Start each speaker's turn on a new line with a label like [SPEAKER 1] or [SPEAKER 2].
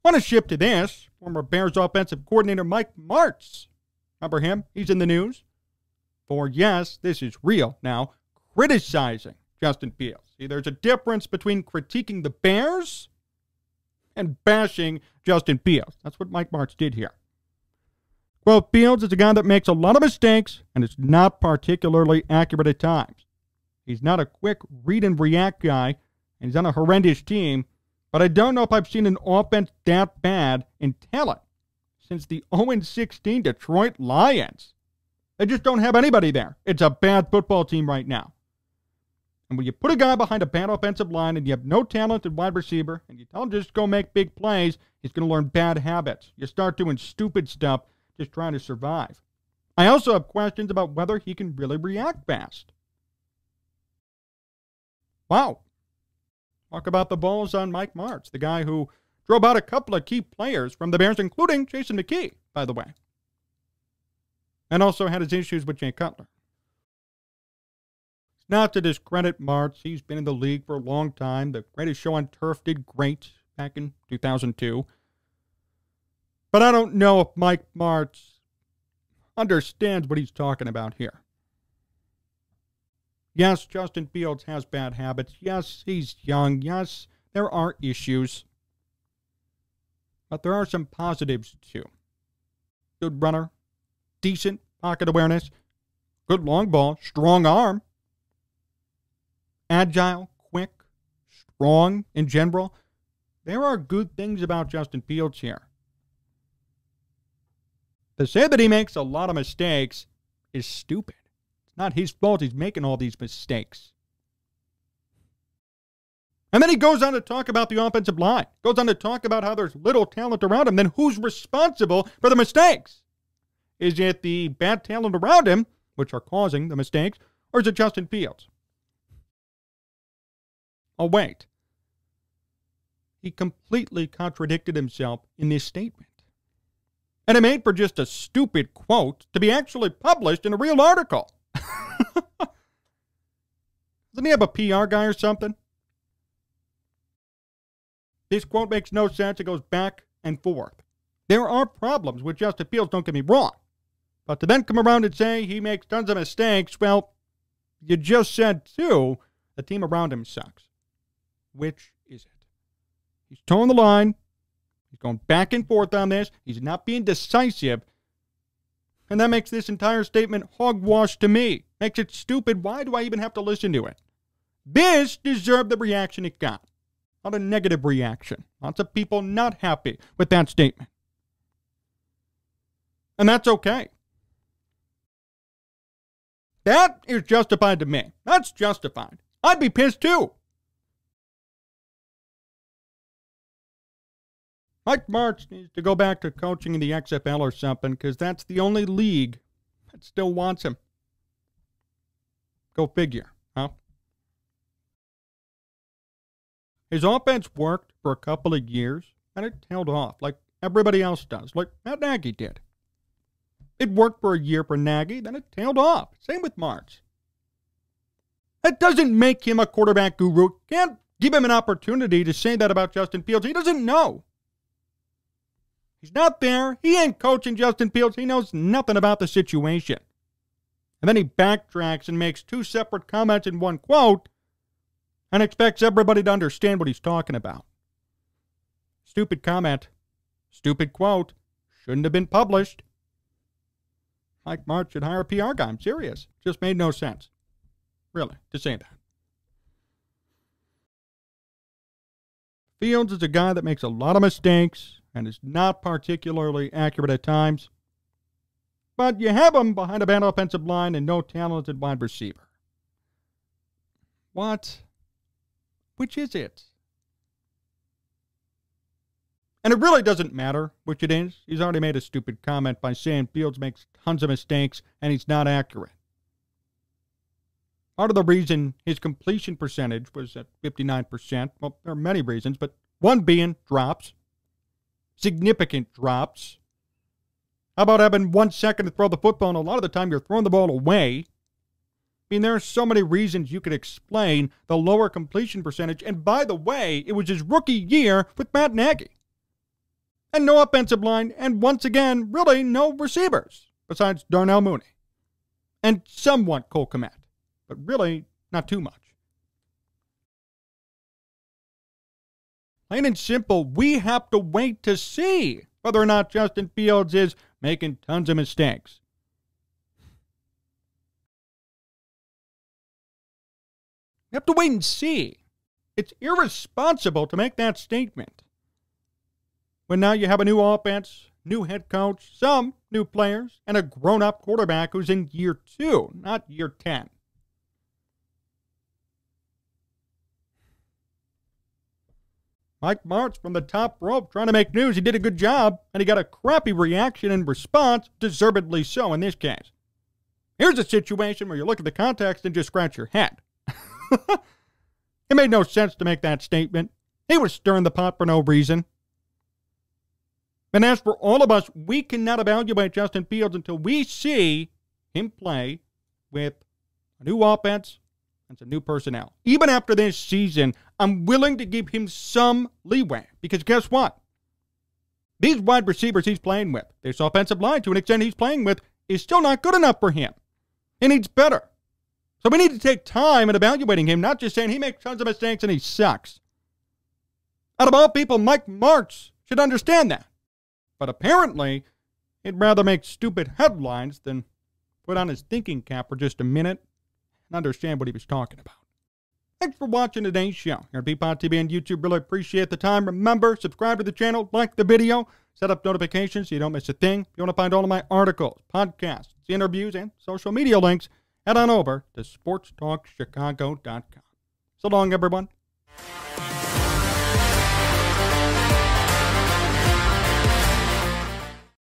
[SPEAKER 1] Want to shift to this. Former Bears offensive coordinator Mike Martz. Remember him? He's in the news. For, yes, this is real now, criticizing Justin Fields. See, there's a difference between critiquing the Bears and bashing Justin Fields. That's what Mike Martz did here. Well, Fields is a guy that makes a lot of mistakes and is not particularly accurate at times. He's not a quick read and react guy, and he's on a horrendous team, but I don't know if I've seen an offense that bad in talent since the 0-16 Detroit Lions. They just don't have anybody there. It's a bad football team right now. And when you put a guy behind a bad offensive line and you have no talented wide receiver and you tell him just go make big plays, he's going to learn bad habits. You start doing stupid stuff just trying to survive. I also have questions about whether he can really react fast. Wow. Talk about the balls on Mike Martz, the guy who drove out a couple of key players from the Bears, including Jason McKee, by the way. And also had his issues with Jay Cutler. Not to discredit Martz, he's been in the league for a long time. The Greatest Show on Turf did great back in 2002. But I don't know if Mike Martz understands what he's talking about here. Yes, Justin Fields has bad habits. Yes, he's young. Yes, there are issues. But there are some positives, too. Good runner, decent pocket awareness, good long ball, strong arm, agile, quick, strong in general. There are good things about Justin Fields here. To say that he makes a lot of mistakes is stupid. It's not his fault he's making all these mistakes. And then he goes on to talk about the offensive line. Goes on to talk about how there's little talent around him. Then who's responsible for the mistakes? Is it the bad talent around him, which are causing the mistakes, or is it Justin Fields? Oh, wait. He completely contradicted himself in this statement. And it made for just a stupid quote to be actually published in a real article. Doesn't he have a PR guy or something? This quote makes no sense. It goes back and forth. There are problems with Justin Fields, don't get me wrong. But to then come around and say he makes tons of mistakes, well, you just said, too, the team around him sucks. Which is it? He's towing the line. He's going back and forth on this. He's not being decisive. And that makes this entire statement hogwash to me. Makes it stupid. Why do I even have to listen to it? This deserved the reaction it got. Not a negative reaction. Lots of people not happy with that statement. And that's okay. That is justified to me. That's justified. I'd be pissed too. Mike Martz needs to go back to coaching in the XFL or something, because that's the only league that still wants him. Go figure, huh? His offense worked for a couple of years, and it tailed off, like everybody else does, like Matt Nagy did. It worked for a year for Nagy, then it tailed off. Same with Martz. That doesn't make him a quarterback guru. Can't give him an opportunity to say that about Justin Fields. He doesn't know. He's not there. He ain't coaching Justin Fields. He knows nothing about the situation. And then he backtracks and makes two separate comments in one quote and expects everybody to understand what he's talking about. Stupid comment. Stupid quote. Shouldn't have been published. Mike Martz should hire a PR guy. I'm serious. Just made no sense. Really, to say that. Fields is a guy that makes a lot of mistakes and is not particularly accurate at times. But you have him behind a bad offensive line and no talented wide receiver. What? Which is it? And it really doesn't matter which it is. He's already made a stupid comment by saying Fields makes tons of mistakes and he's not accurate. Part of the reason his completion percentage was at 59%, well, there are many reasons, but one being drops. Significant drops. How about having 1 second to throw the football, and a lot of the time you're throwing the ball away? I mean, there are so many reasons you could explain the lower completion percentage, and by the way, it was his rookie year with Matt Nagy. and no offensive line, and once again, really no receivers, besides Darnell Mooney. And somewhat Cole Kmet, but really not too much. Plain and simple, we have to wait to see whether or not Justin Fields is making tons of mistakes. We have to wait and see. It's irresponsible to make that statement when now you have a new offense, new head coach, some new players, and a grown-up quarterback who's in year 2, not year 10. Mike Martz from the top rope trying to make news. He did a good job, and he got a crappy reaction and response, deservedly so in this case. Here's a situation where you look at the context and just scratch your head. It made no sense to make that statement. He was stirring the pot for no reason. And as for all of us, we cannot evaluate Justin Fields until we see him play with a new offense and some new personnel. Even after this season, I'm willing to give him some leeway. Because guess what? These wide receivers he's playing with, this offensive line to an extent he's playing with, is still not good enough for him. He needs better. So we need to take time in evaluating him, not just saying he makes tons of mistakes and he sucks. Out of all people, Mike Martz should understand that. But apparently, he'd rather make stupid headlines than put on his thinking cap for just a minute and understand what he was talking about. Thanks for watching today's show here at Peapod TV and YouTube. Really appreciate the time. Remember, subscribe to the channel, like the video, set up notifications so you don't miss a thing. If you want to find all of my articles, podcasts, interviews, and social media links, head on over to sportstalkchicago.com. So long, everyone.